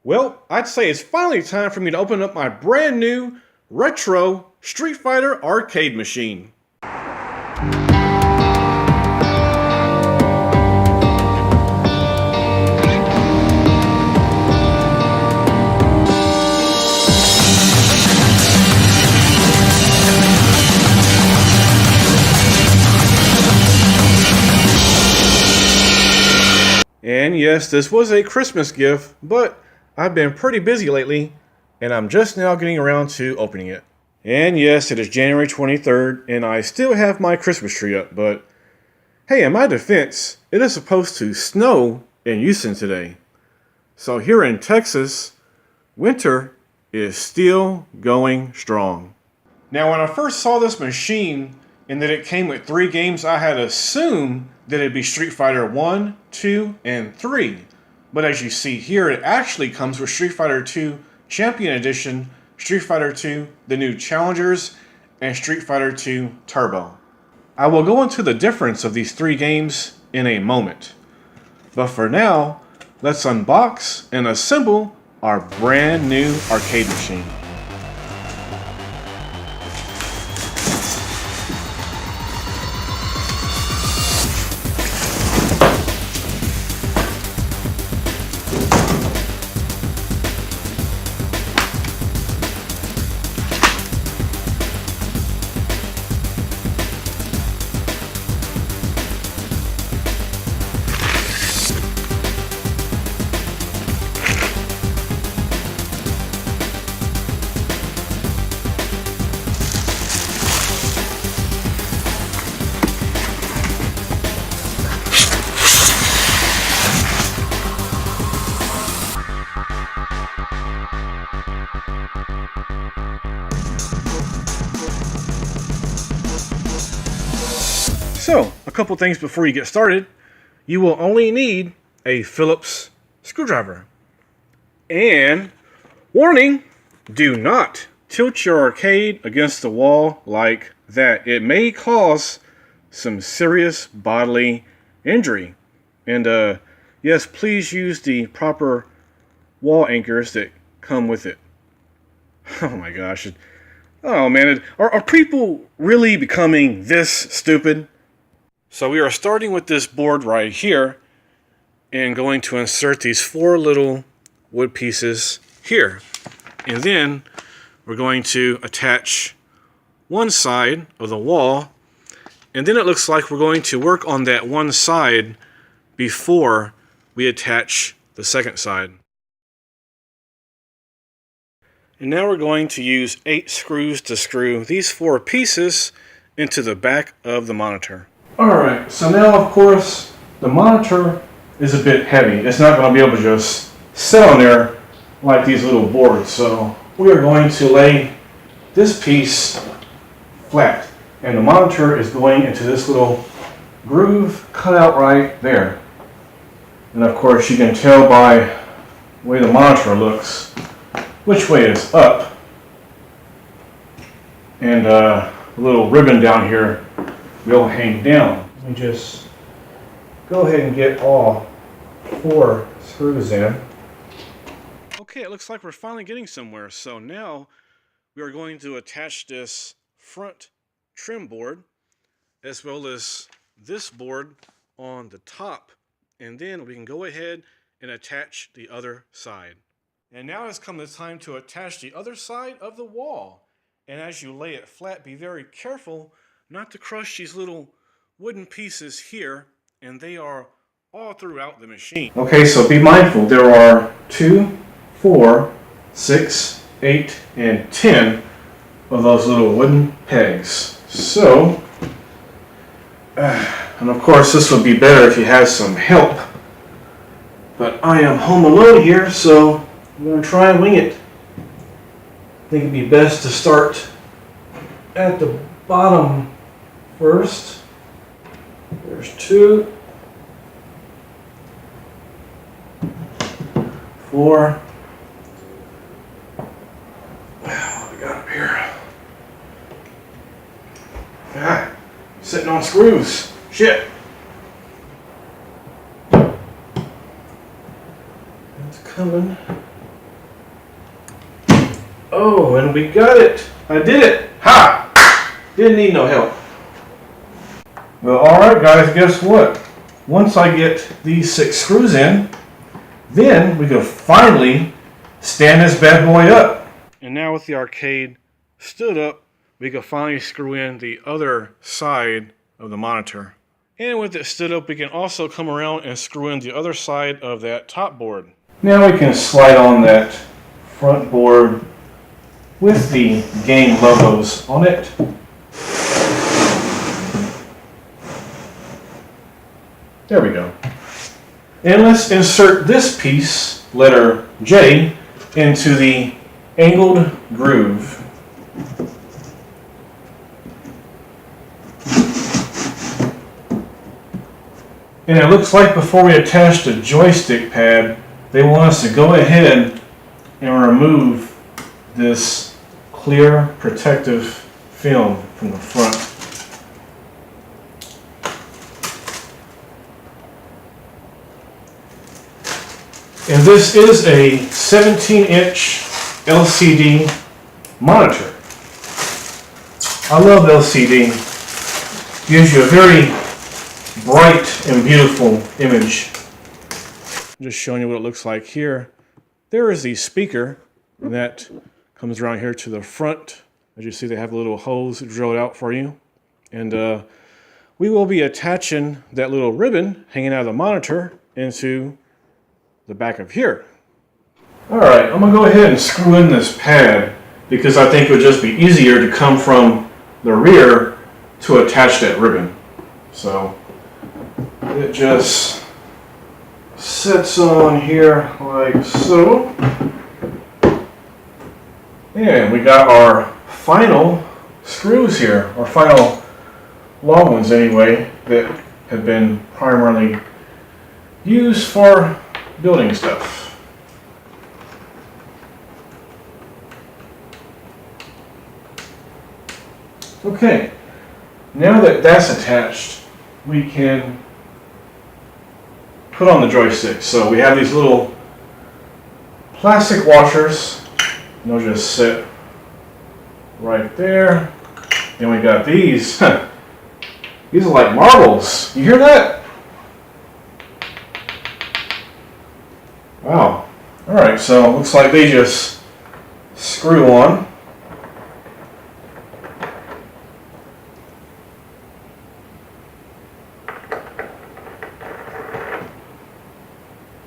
Well, I'd say it's finally time for me to open up my brand new retro Street Fighter arcade machine. And yes, this was a Christmas gift, but I've been pretty busy lately, and I'm just now getting around to opening it. And yes, it is January 23rd, and I still have my Christmas tree up, but hey, in my defense, it is supposed to snow in Houston today. So here in Texas, winter is still going strong. Now, when I first saw this machine and that it came with 3 games, I had assumed that it'd be Street Fighter 1, 2, and 3. But as you see here, it actually comes with Street Fighter 2 Champion Edition, Street Fighter 2 The New Challengers, and Street Fighter 2 Turbo. I will go into the difference of these 3 games in a moment. But for now, let's unbox and assemble our brand new arcade machine. So, a couple things before you get started. You will only need a Phillips screwdriver. And, warning, do not tilt your arcade against the wall like that. It may cause some serious bodily injury. And, yes, please use the proper wall anchors that come with it. Oh my gosh. Oh man, are people really becoming this stupid? So we are starting with this board right here and going to insert these 4 little wood pieces here. And then we're going to attach one side of the wall, and then it looks like we're going to work on that one side before we attach the second side. And now we're going to use 8 screws to screw these 4 pieces into the back of the monitor. Alright, so now of course the monitor is a bit heavy. It's not going to be able to just sit on there like these little boards. So we are going to lay this piece flat. And the monitor is going into this little groove cut out right there. And of course you can tell by the way the monitor looks which way is up. And the little ribbon down here will hang down. Let me just go ahead and get all 4 screws in. Okay, it looks like we're finally getting somewhere. So now we are going to attach this front trim board as well as this board on the top. And then we can go ahead and attach the other side. And now has come the time to attach the other side of the wall. And as you lay it flat, be very careful not to crush these little wooden pieces here, and they are all throughout the machine. Okay, so be mindful. There are 2, 4, 6, 8, and 10 of those little wooden pegs. So, and of course this would be better if you had some help. But I am home alone here, so I'm going to try and wing it. I think it'd be best to start at the bottom first. There's 2, 4. What do we got up here? Ah, sitting on screws. Shit. It's coming. Oh, and we got it. I did it. Ha! Didn't need no help. Well, alright guys, guess what? Once I get these 6 screws in, then we can finally stand this bad boy up. And now with the arcade stood up, we can finally screw in the other side of the monitor. And with it stood up, we can also come around and screw in the other side of that top board. Now we can slide on that front board with the game logos on it. There we go. And let's insert this piece, letter J, into the angled groove. And it looks like before we attach the joystick pad, they want us to go ahead and remove this clear protective film from the front. And this is a 17-inch LCD monitor. I love LCD. Gives you a very bright and beautiful image. Just showing you what it looks like here. There is the speaker, and that comes around here to the front. As you see, they have little holes drilled out for you. And we will be attaching that little ribbon hanging out of the monitor into the back of here. Alright, I'm going to go ahead and screw in this pad because I think it would just be easier to come from the rear to attach that ribbon. So it just sits on here like so. And we got our final screws here, our final long ones anyway, that have been primarily used for building stuff. Okay, now that that's attached, we can put on the joystick. So we have these little plastic washers, and they'll just sit right there. Then we got these. These are like marbles. You hear that? Wow. Alright, so it looks like they just screw on.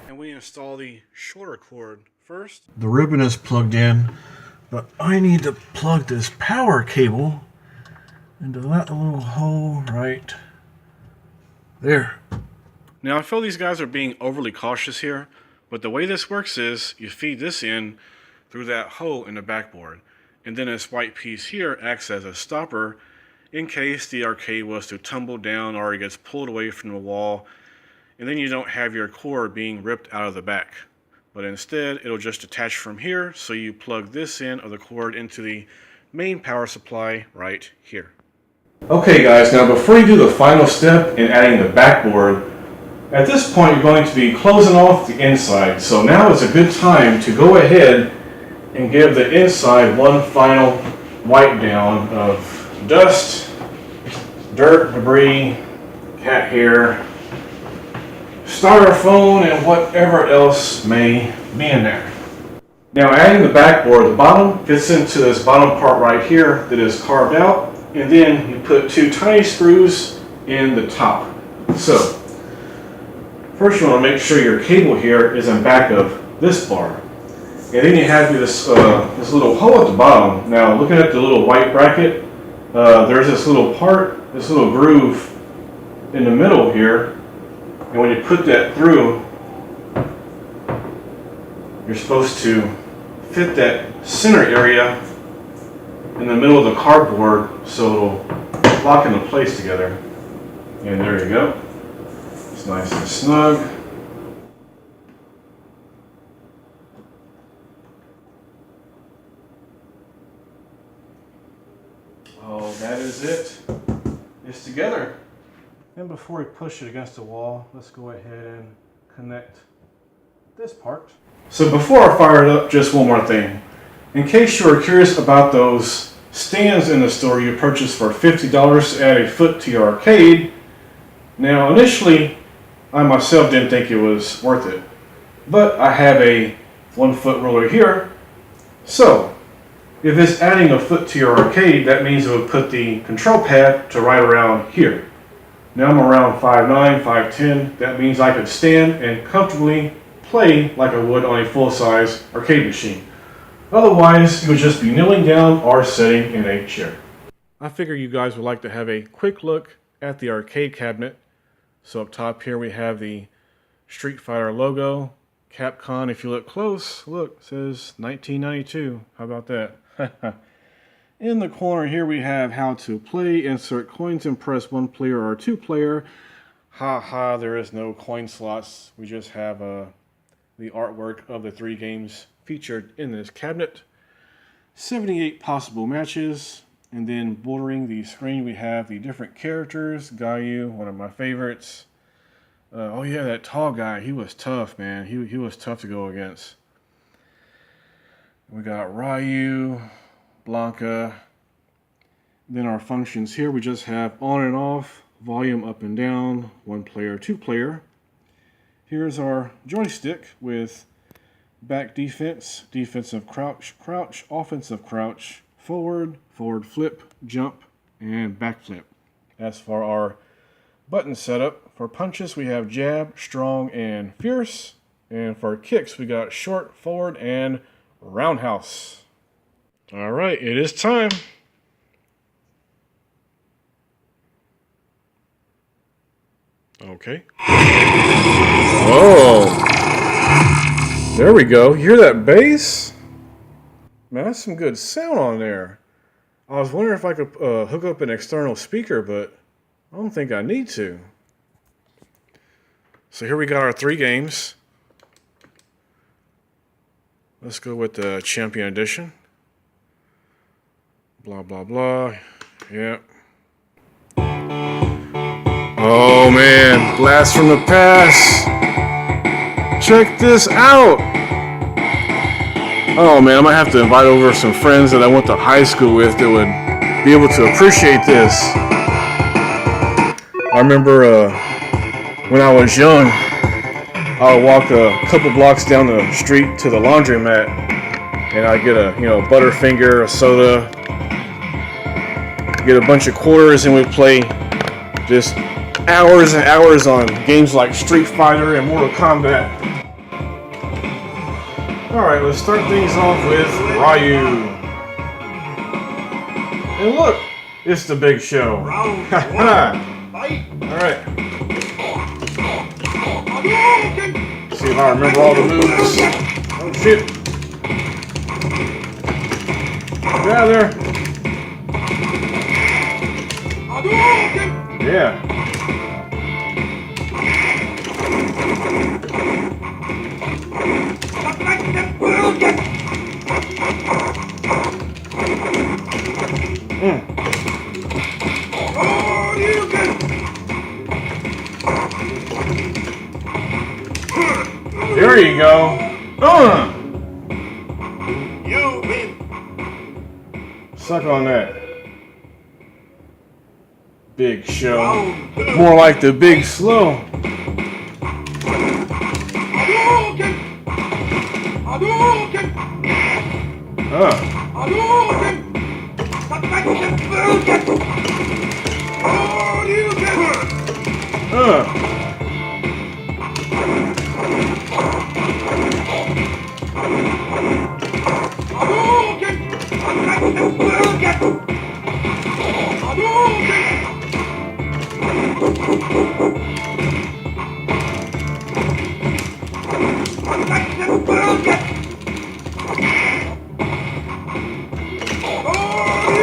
And we install the shorter cord first. The ribbon is plugged in, but I need to plug this power cable into that little hole right there. Now I feel these guys are being overly cautious here. But the way this works is you feed this in through that hole in the backboard, and then this white piece here acts as a stopper in case the arcade was to tumble down or it gets pulled away from the wall, and then you don't have your cord being ripped out of the back. But instead it'll just attach from here, so you plug this end of the cord into the main power supply right here. Okay guys, now before you do the final step in adding the backboard, at this point, you're going to be closing off the inside, so now is a good time to go ahead and give the inside one final wipe down of dust, dirt, debris, cat hair, styrofoam, and whatever else may be in there. Now adding the backboard, the bottom fits into this bottom part right here that is carved out, and then you put 2 tiny screws in the top. So first you want to make sure your cable here is in back of this bar. And then you have this this little hole at the bottom. Now looking at the little white bracket, there's this little part, this little groove in the middle here. And when you put that through, you're supposed to fit that center area in the middle of the cardboard so it'll lock into place together. And there you go. It's nice and snug. Oh, that is it. It's together. And before we push it against the wall, let's go ahead and connect this part. So before I fire it up, just one more thing. In case you are curious about those stands in the store you purchased for $50 to add a foot to your arcade, now initially I myself didn't think it was worth it, but I have a 1 foot roller here, so if it's adding a foot to your arcade, that means it would put the control pad to right around here. Now I'm around 5'9", 5'10", that means I could stand and comfortably play like I would on a full-size arcade machine. Otherwise, you would just be kneeling down or sitting in a chair. I figure you guys would like to have a quick look at the arcade cabinet. So up top here we have the Street Fighter logo. Capcom, if you look close, look, it says 1992. How about that? In the corner here we have how to play, insert coins and press 1 player or 2 player. Haha, there is no coin slots. We just have the artwork of the 3 games featured in this cabinet. 78 possible matches, and then bordering the screen we have the different characters. Gaio, one of my favorites. Oh yeah, that tall guy, he was tough, man. He was tough to go against. We got Ryu, Blanca. Then our functions here, we just have on and off, volume up and down, 1 player, 2 player. Here's our joystick with back defense, defensive crouch, crouch, offensive crouch, forward, forward flip, jump, and back flip. As for our button setup, for punches we have jab, strong, and fierce. And for kicks we got short, forward, and roundhouse. Alright, it is time. Okay. Oh! There we go. You hear that bass? Man, that's some good sound on there. I was wondering if I could hook up an external speaker, but I don't think I need to. So here we got our 3 games. Let's go with the Champion Edition. Blah, blah, blah. Yep. Oh man, blast from the past. Check this out. Oh man, I might have to invite over some friends that I went to high school with that would be able to appreciate this. I remember when I was young, I would walk a couple blocks down the street to the laundromat, and I'd get a Butterfinger, a soda, get a bunch of quarters, and we'd play just hours and hours on games like Street Fighter and Mortal Kombat. Alright, let's start things off with Ryu. And look, it's the Big Show. Alright. See if I remember all the moves. Oh shit. Get out of there. Yeah. There you go. You win. Suck on that. Big Show. More like the Big Slow.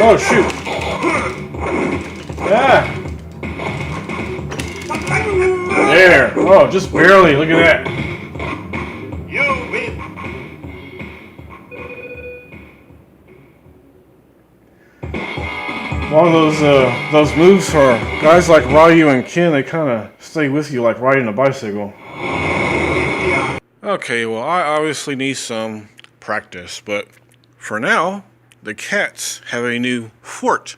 Oh shoot! Ah! There! Oh, just barely. Look at that. You win. One of those moves for guys like Ryu and Ken, they kind of stay with you like riding a bicycle. Okay, well, I obviously need some practice, but For now, the cats have a new fort.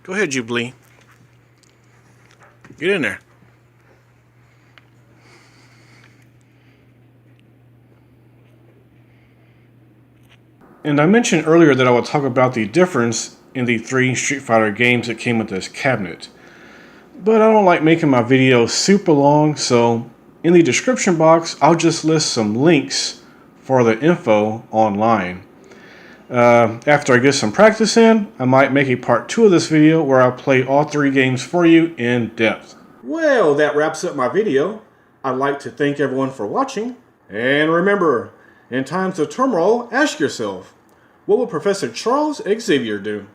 Go ahead, Jubilee. Get in there. And I mentioned earlier that I would talk about the difference in the 3 Street Fighter games that came with this cabinet. But I don't like making my videos super long, so in the description box, I'll just list some links for the info online. After I get some practice in, I might make a part 2 of this video where I'll play all 3 games for you in depth. Well, that wraps up my video. I'd like to thank everyone for watching. And remember, in times of turmoil, ask yourself, what would Professor Charles Xavier do?